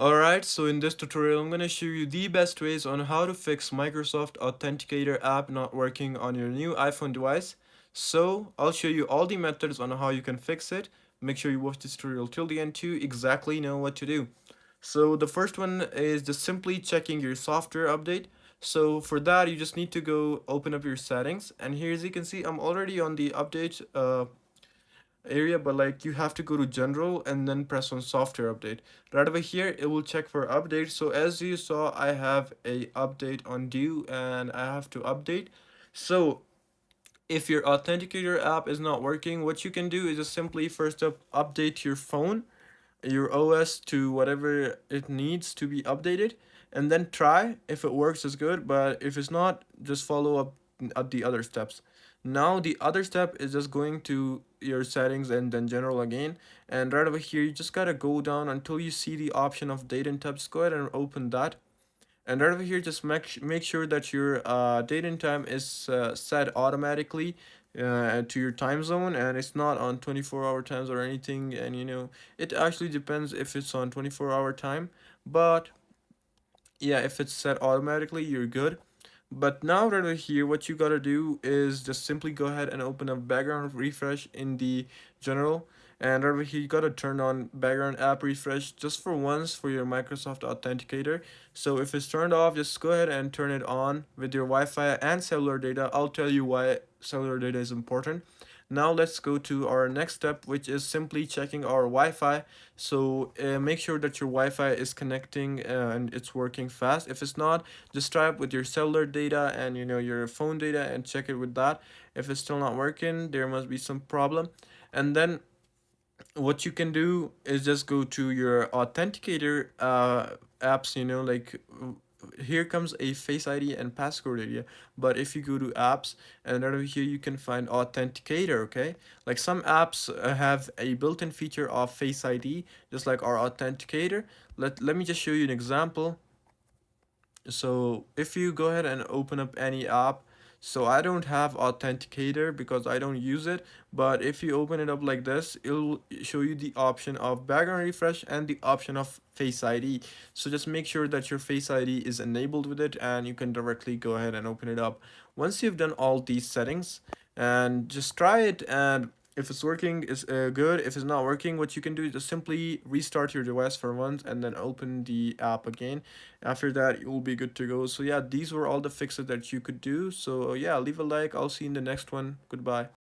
Alright, so in this tutorial, I'm going to show you the best ways on how to fix Microsoft Authenticator app not working on your new iPhone device. So I'll show you all the methods on how you can fix it. Make sure you watch this tutorial till the end to exactly know what to do. So the first one is just simply checking your software update. So for that, you just need to go open up your settings. And here, as you can see, I'm already on the update area, but like you have to go to general and then press on software update. Right over here it will check for updates. So as you saw, I have a update on due and I have to update. So if your authenticator app is not working, what you can do is just simply first up update your phone, your OS, to whatever it needs to be updated, and then try. If it works, is good, but if it's not, just follow up at the other steps. Now the other step is just going to your settings and then general again, and right over here you just gotta go down until you see the option of date and time. Just go ahead and open that, and right over here just make sure that your date and time is set automatically to your time zone, and it's not on 24-hour times or anything. And it actually depends if it's on 24-hour time, but yeah, if it's set automatically, you're good. But now right over here, what you gotta do is just simply go ahead and open up background refresh in the general. And right over here, you gotta turn on background app refresh just for once for your Microsoft Authenticator. So if it's turned off, just go ahead and turn it on with your Wi-Fi and cellular data. I'll tell you why cellular data is important. Now let's go to our next step, which is simply checking our Wi-Fi. So make sure that your Wi-Fi is connecting and it's working fast. If it's not, just try it with your cellular data and your phone data and check it with that. If it's still not working, there must be some problem. And then what you can do is just go to your authenticator apps, like here comes a face ID and passcode area. But if you go to apps, and right over here you can find authenticator. Okay, like some apps have a built-in feature of face ID, just like our authenticator. Let me just show you an example. So if you go ahead and open up any app, so I don't have authenticator because I don't use it, but if you open it up like this, it'll show you the option of background refresh and the option of face ID. So just make sure that your face ID is enabled with it, and you can directly go ahead and open it up once you've done all these settings. And just try it, and if it's working, it's good. If it's not working, what you can do is just simply restart your device for once and then open the app again. After that, you will be good to go. So yeah, these were all the fixes that you could do. So yeah, leave a like. I'll see you in the next one. Goodbye.